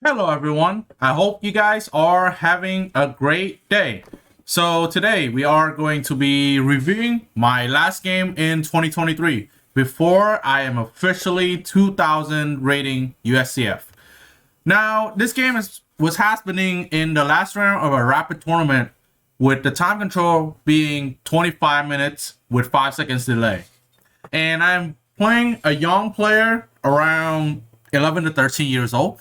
Hello everyone, I hope you guys are having a great day. So today we are going to be reviewing my last game in 2023 before I am officially 2000 rating USCF. Now this game was happening in the last round of a rapid tournament with the time control being 25 minutes with 5 seconds delay. And I'm playing a young player around 11 to 13 years old.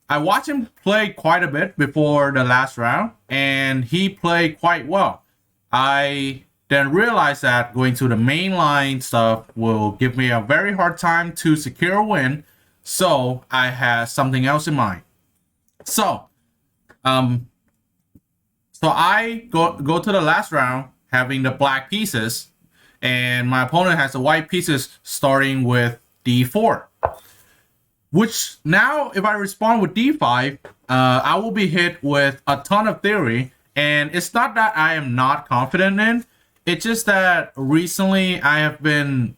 I watched him play quite a bit before the last round, and he played quite well. I then realized that going to the main line stuff will give me a very hard time to secure a win, so I had something else in mind. So, um, so I go to the last round having the black pieces, and my opponent has the white pieces starting with d4. Which now, if I respond with d5, I will be hit with a ton of theory. And it's not that I am not confident in. It's just that recently I've been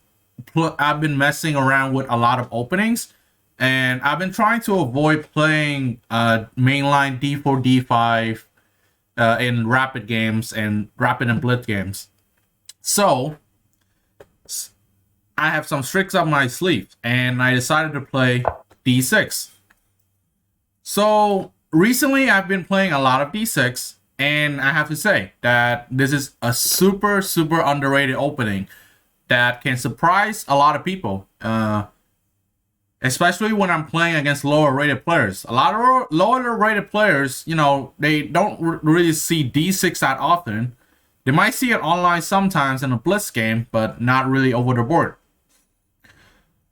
messing around with a lot of openings, and I've been trying to avoid playing mainline d4, d5 in rapid games and rapid and blitz games. So I have some tricks up my sleeve, and I decided to play d6. So recently I've been playing a lot of d6, and I have to say that this is a super underrated opening that can surprise a lot of people, especially when I'm playing against lower rated players. A lot of lower rated players, they don't really see d6 that often. They might see it online sometimes in a blitz game, but not really over the board.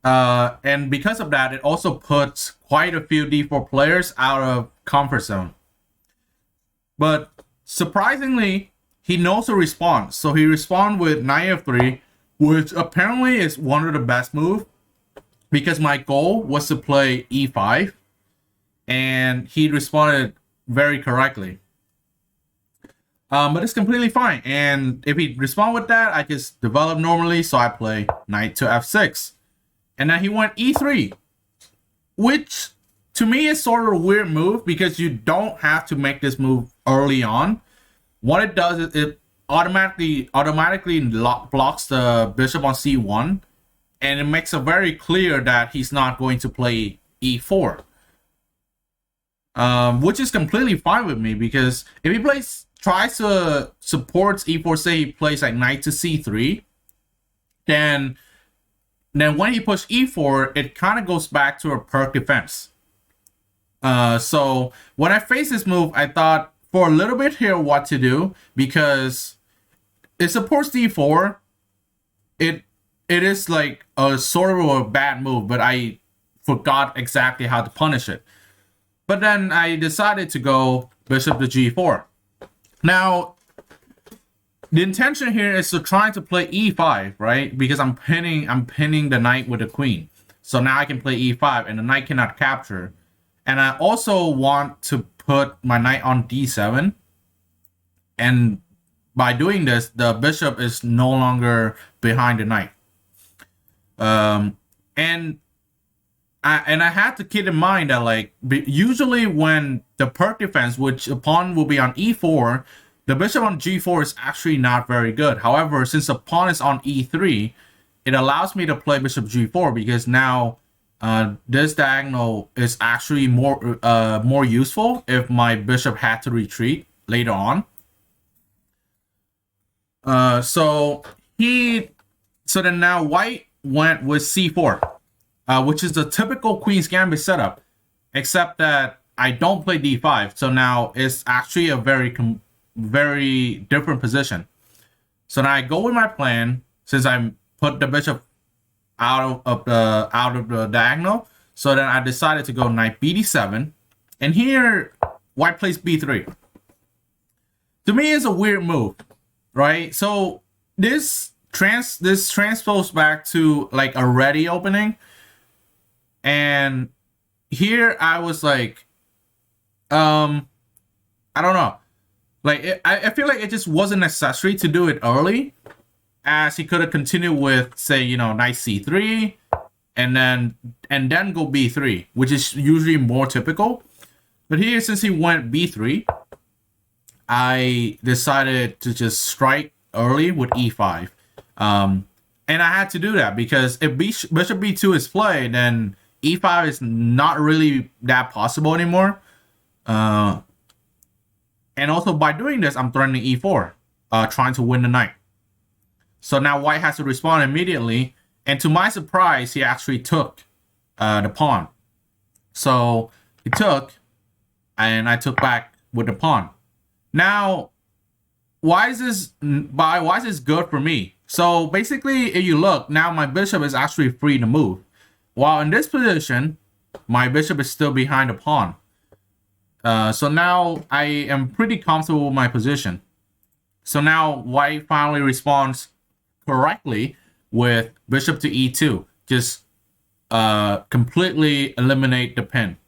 And because of that, it also puts quite a few d4 players out of comfort zone. But surprisingly, he knows to respond. So he responded with knight f3, which apparently is one of the best moves, because my goal was to play e5, and he responded very correctly. But it's completely fine. And if he respond with that, I just develop normally. So I play knight to f6. And then he went e3, which to me is sort of a weird move because you don't have to make this move early on. What it does is it automatically blocks the bishop on c1, and it makes it very clear that he's not going to play e4. Which is completely fine with me, because if he tries to support e4, say he plays like knight to c3, then when he pushes e4, it kind of goes back to a perk defense. So when I faced this move, I thought for a little bit here what to do, because it supports d4. It is like a sort of a bad move, but I forgot exactly how to punish it. But then I decided to go bishop to g4. Now, the intention here is to try to play e5, right? Because I'm pinning the knight with the queen. So now I can play e5, and the knight cannot capture. And I also want to put my knight on d7. And by doing this, the bishop is no longer behind the knight. And I had to keep in mind that, like, usually when the perk defense, which a pawn will be on e4, the bishop on g4 is actually not very good. However, since the pawn is on e3, it allows me to play bishop g4, because now this diagonal is actually more useful if my bishop had to retreat later on. So then now white went with c4, which is the typical Queen's Gambit setup, except that I don't play d5. So now it's actually a very different position. So now I go with my plan, since I put the bishop out of the diagonal. So then I decided to go knight b7, and here white plays b3. To me, it's a weird move, right? So this transposes back to like a ready opening, and here I was like, I don't know. Like, I feel like it just wasn't necessary to do it early, as he could have continued with, say, knight c3, and then go b3, which is usually more typical. But here, since he went b3, I decided to just strike early with e5. And I had to do that because if bishop b2 is played, then e5 is not really that possible anymore. And also by doing this, I'm threatening e4, trying to win the knight. So now white has to respond immediately. And to my surprise, he actually took the pawn. So he took, and I took back with the pawn. Now, why is this good for me? So basically, if you look, now my bishop is actually free to move. While in this position, my bishop is still behind the pawn. So now I am pretty comfortable with my position. So now white finally responds correctly with bishop to e2. Just completely eliminate the pin.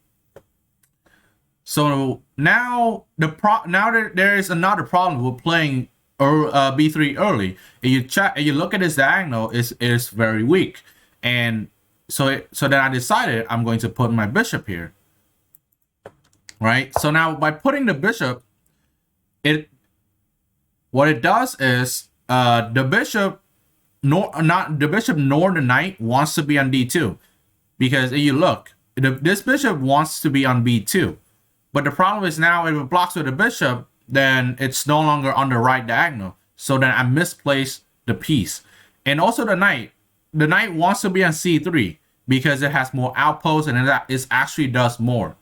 So now there is another problem with playing b3 early. If you look at this diagonal, is very weak, and so then I decided I'm going to put my bishop here. Right. So now by putting the bishop, what it does is the bishop nor the knight wants to be on d2, because if you look, this bishop wants to be on b2. But the problem is now if it blocks with the bishop, then it's no longer on the right diagonal. So then I misplaced the piece. And also the knight wants to be on c3 because it has more outposts and it actually does more.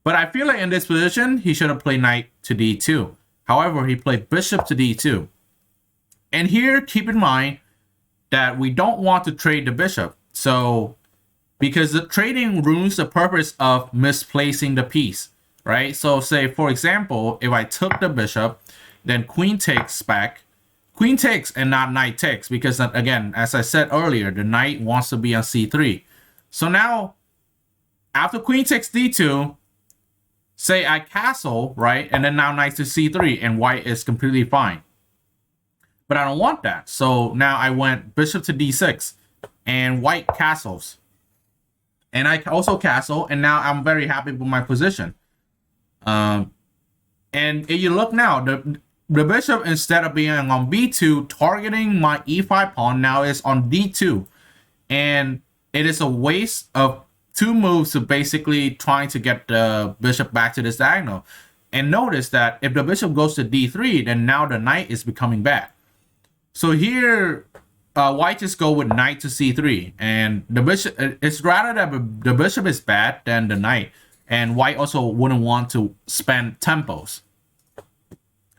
But I feel like in this position, he should have played knight to d2. However, he played bishop to d2. And here, keep in mind that we don't want to trade the bishop. So, because the trading ruins the purpose of misplacing the piece, right? So say, for example, if I took the bishop, then queen takes back. Queen takes and not knight takes, because again, as I said earlier, the knight wants to be on c3. So now, after queen takes d2, say I castle, right? And then now knight to c3, and white is completely fine. But I don't want that. So now I went bishop to d6, and white castles. And I also castle, and now I'm very happy with my position. And if you look now, the bishop, instead of being on b2, targeting my e5 pawn, now is on d2. And it is a waste of 2 moves to basically trying to get the bishop back to this diagonal. And notice that if the bishop goes to d3, then now the knight is becoming bad. So here, white just go with knight to c3, and the bishop, it's rather that the bishop is bad than the knight, and white also wouldn't want to spend tempos.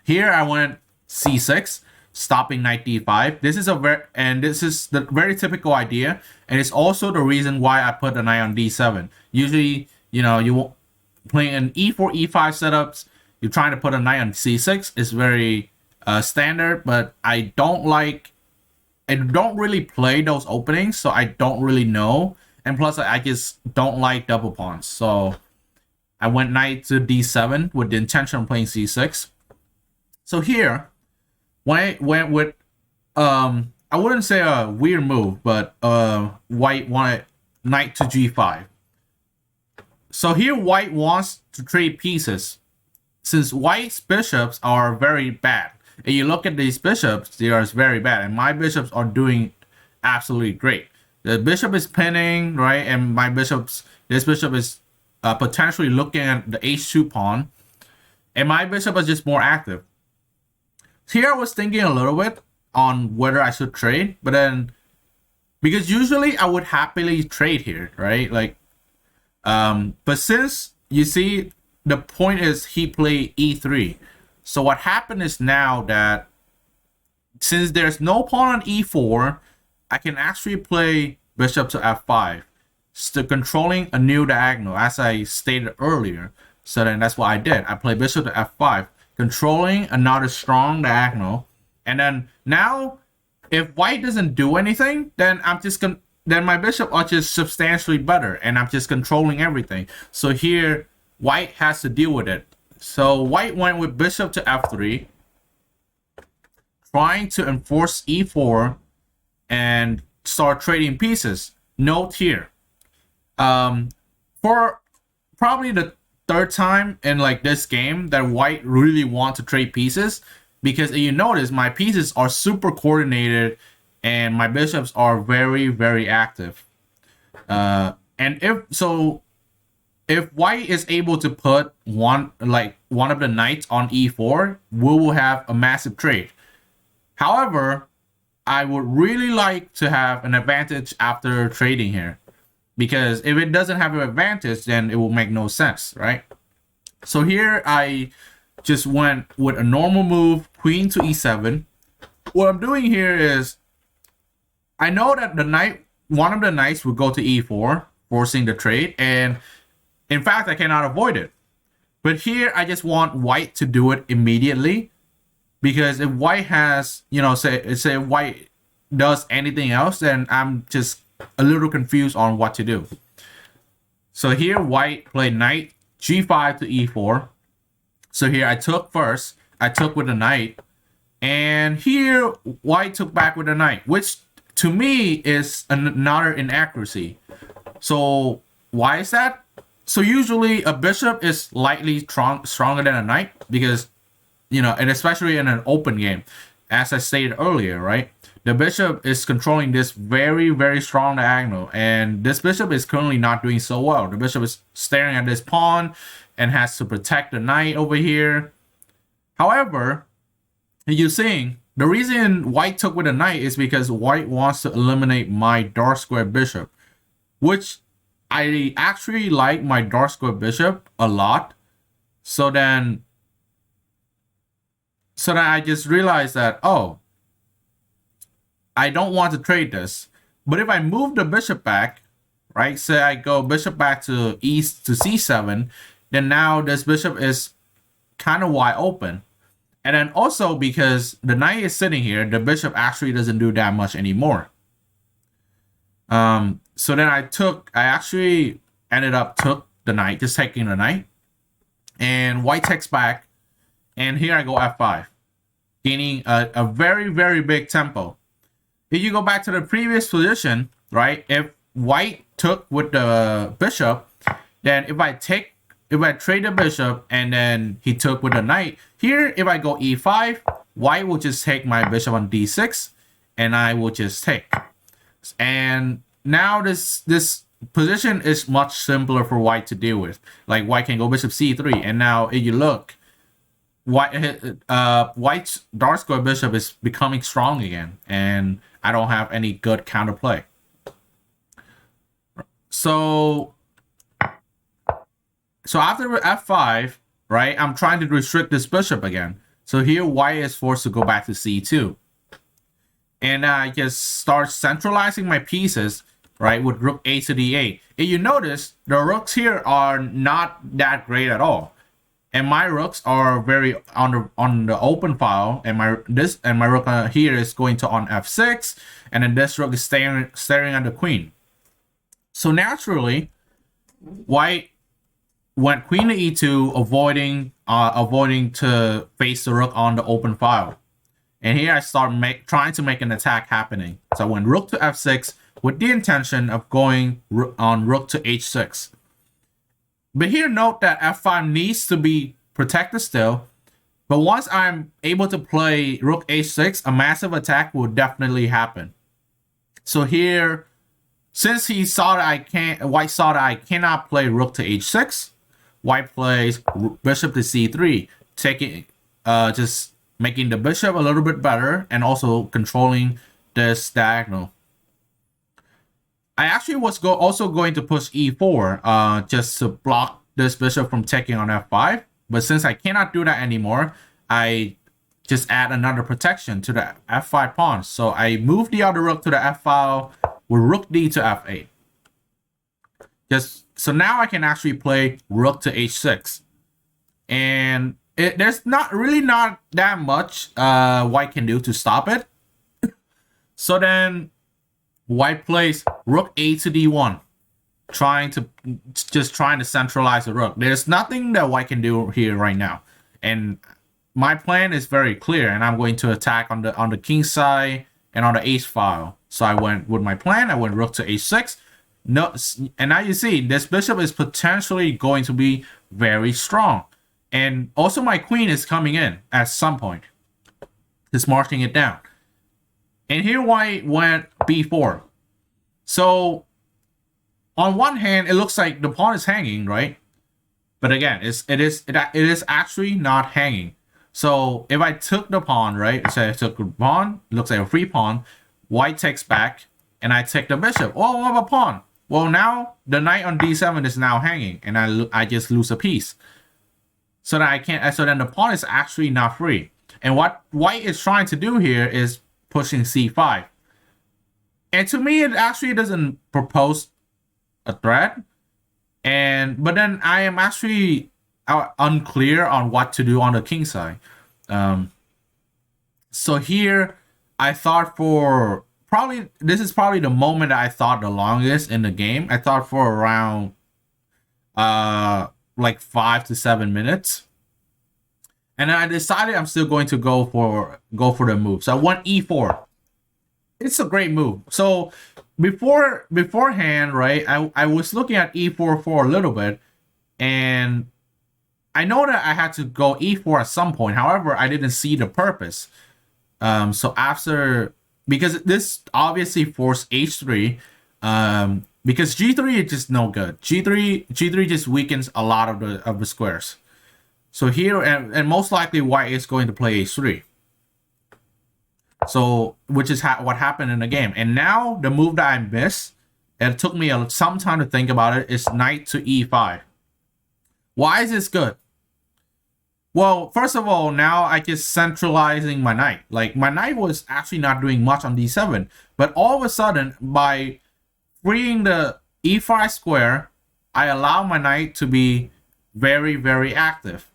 Here I went c6, stopping knight d5. This is the very typical idea, and it's also the reason why I put the knight on d7. Usually, you won't playing an e4 e5 setups, you're trying to put a knight on c6 is very standard, but I don't really play those openings, so I don't really know. And plus, I just don't like double pawns. So I went knight to d7 with the intention of playing c6. So here, when I went with, I wouldn't say a weird move, but white wanted knight to g5. So here, white wants to trade pieces. Since white's bishops are very bad, if you look at these bishops, they are very bad, and my bishops are doing absolutely great. The bishop is pinning, right, and this bishop is potentially looking at the h2 pawn, and my bishop is just more active. Here I was thinking a little bit on whether I should trade, but then, because usually I would happily trade here, right, like, but since you see, the point is he played e3. So what happened is now that since there's no pawn on e4, I can actually play bishop to f5, still controlling a new diagonal, as I stated earlier. So then that's what I did. I played bishop to f5, controlling another strong diagonal. And then now, if white doesn't do anything, then then my bishop are just substantially better, and I'm just controlling everything. So here, white has to deal with it. So white went with bishop to f3, trying to enforce e4 and start trading pieces. note here, for probably the third time in like this game that white really want to trade pieces, because you notice my pieces are super coordinated and my bishops are very, very active. And if white is able to put one of the knights on e4, we will have a massive trade. However, I would really like to have an advantage after trading here, because if it doesn't have an advantage, then it will make no sense, right? So here I just went with a normal move, queen to e7. What I'm doing here is, I know that one of the knights will go to e4, forcing the trade, and in fact, I cannot avoid it. But here, I just want white to do it immediately, because if white has, say white does anything else, then I'm just a little confused on what to do. So here, white played knight g5 to e4. So here, I took first. I took with the knight. And here, white took back with the knight, which to me is another inaccuracy. So why is that? So usually a bishop is slightly stronger than a knight, because, and especially in an open game, as I stated earlier, right? The bishop is controlling this very, very strong diagonal, and this bishop is currently not doing so well. The bishop is staring at this pawn and has to protect the knight over here. However, you're seeing the reason white took with a knight is because white wants to eliminate my dark square bishop, which I actually like my dark square bishop a lot. So then I just realized that, oh, I don't want to trade this. But if I move the bishop back, right, say I go bishop back to east to c7, then now this bishop is kind of wide open. And then also because the knight is sitting here, the bishop actually doesn't do that much anymore. So then I actually ended up took the knight, just taking the knight. And white takes back. And here I go f5, gaining a very, very big tempo. If you go back to the previous position, right, if white took with the bishop, then if I trade the bishop and then he took with the knight, here if I go e5, white will just take my bishop on d6 and I will just take. And now this position is much simpler for white to deal with. Like white can go bishop c3, and now if you look, white's dark square bishop is becoming strong again, and I don't have any good counterplay. So after f5, right, I'm trying to restrict this bishop again. So here white is forced to go back to c2. And I just start centralizing my pieces, right, with rook a to d8. If you notice, the rooks here are not that great at all. And my rooks are very on the open file, and my rook here is going to on f6, and then this rook is staring at the queen. So naturally, white went queen to e2, avoiding to face the rook on the open file. And here I start trying to make an attack happening. So I went rook to f6 with the intention of going on rook to h6. But here note that f5 needs to be protected still. But once I'm able to play rook h6, a massive attack will definitely happen. So here, since white saw that I cannot play rook to h6, white plays bishop to c3, taking just making the bishop a little bit better and also controlling this diagonal. I actually was also going to push e4 just to block this bishop from taking on f5. But since I cannot do that anymore, I just add another protection to the f5 pawn. So I move the other rook to the f file with rook d to f8. So now I can actually play rook to h6. And there's not that much white can do to stop it. So then white plays rook a to d1, trying to centralize the rook. There's nothing that white can do here right now, and my plan is very clear. And I'm going to attack on the king side and on the h file. So I went with my plan. I went rook to h6, No, and now you see this bishop is potentially going to be very strong. And also my queen is coming in at some point. Just marking it down. And here white went b4. So on one hand, it looks like the pawn is hanging, right? But again, it is actually not hanging. So if I took the pawn, right? So I took the pawn, it looks like a free pawn. White takes back, and I take the bishop. Oh, I have a pawn. Well, now the knight on d7 is now hanging, and I just lose a piece. So that I can't. So then the pawn is actually not free. And what white is trying to do here is pushing c5. And to me, it actually doesn't propose a threat. But then I am actually unclear on what to do on the king side. So here I thought for this is probably the moment that I thought the longest in the game. I thought for around like 5 to 7 minutes. And then I decided I'm still going to go for the move. So I went e4. It's a great move. So beforehand, right, I was looking at e4 for a little bit, and I know that I had to go e4 at some point. However, I didn't see the purpose. So after, because this obviously forced h3, because g3 is just no good. G3 just weakens a lot of the squares. So here, and most likely white is going to play h3. So, which is what happened in the game. And now the move that I missed, and it took me some time to think about it, is knight to e5. Why is this good? Well, first of all, now I just centralizing my knight. Like, my knight was actually not doing much on d7, but all of a sudden, by freeing the e5 square, I allow my knight to be very, very active.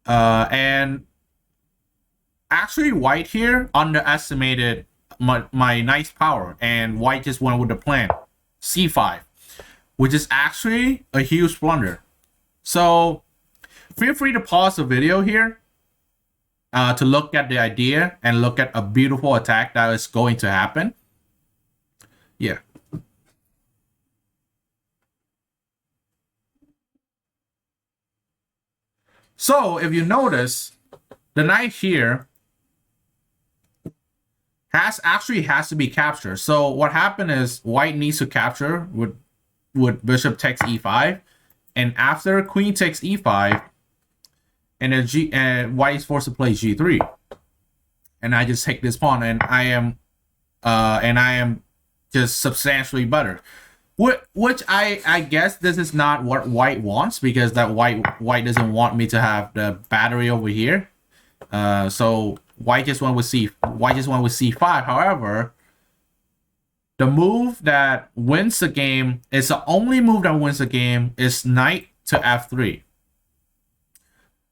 And actually, white here underestimated my knight's power, and white just went with the plan, c5, which is actually a huge blunder. So feel free to pause the video here to look at the idea and look at a beautiful attack that is going to happen. Yeah. So if you notice, the knight here has to be captured. So what happened is white needs to capture with bishop takes e5, and after queen takes e5, and then white is forced to play g3, and I just take this pawn, and I am just substantially better. Which I guess this is not what white wants, because that white doesn't want me to have the battery over here. So white just went with c5. However, the move that wins the game is the only move that wins the game is knight to f3.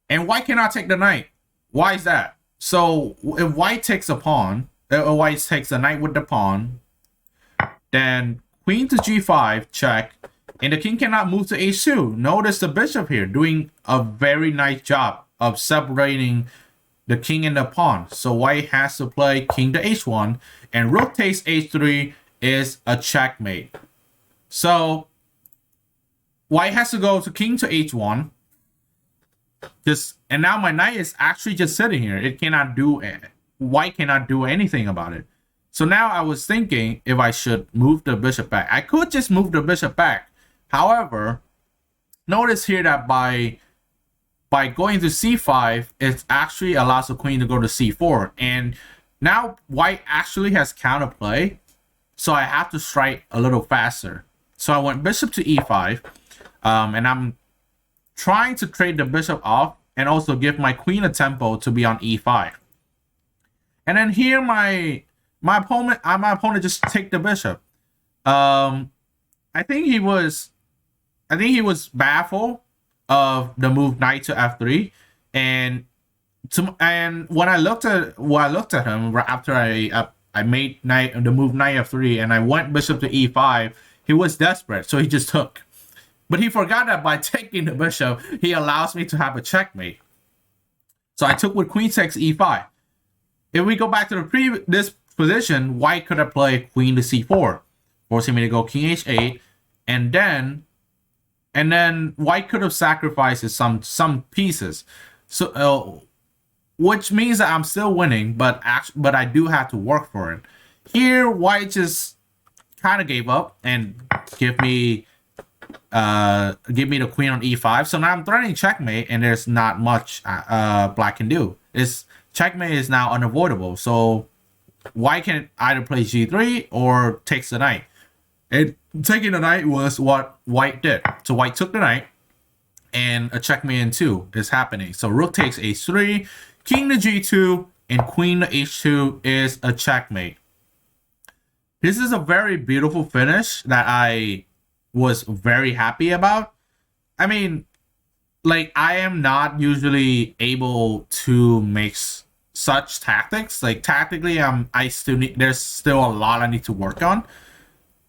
And white cannot take the knight. Why is that? So if white takes a pawn, white takes the knight with the pawn, then queen to g5, check, and the king cannot move to h2. Notice the bishop here doing a very nice job of separating the king and the pawn. So white has to play king to h1, and rook takes h3 is a checkmate. So white has to go to king to h1. And now my knight is actually just sitting here. White cannot do anything about it. So now I was thinking if I should move the bishop back. I could just move the bishop back. However, notice here that by going to c5, it actually allows the queen to go to c4. And now white actually has counterplay. So I have to strike a little faster. So I went bishop to e5. And I'm trying to trade the bishop off and also give my queen a tempo to be on e5. And then here my opponent just take the bishop. I think he was baffled of the move knight to f3, and when I looked at him after I made the move knight f3 and I went bishop to e5, he was desperate, so he just took. But he forgot that by taking the bishop, he allows me to have a checkmate. So I took with queen takes e5. If we go back to this position, white could have played queen to c4. forcing me to go king h8, and then white could have sacrificed some pieces, so which means that I'm still winning, but I do have to work for it. Here, white just kind of gave up and give me the queen on e5. So now I'm threatening checkmate, and there's not much black can do. Checkmate is now unavoidable. So white can either play g3 or takes the knight. And taking the knight was what white did. So white took the knight, and a checkmate in 2 is happening. So rook takes h3, king to g2, and queen to h2 is a checkmate. This is a very beautiful finish that I was very happy about. I mean, like, I am not usually able to make such tactics. Like, tactically, there's still a lot I need to work on.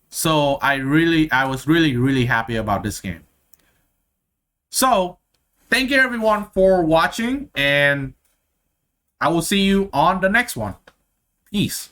So I was really happy about this game. So thank you everyone for watching, and I will see you on the next one. Peace.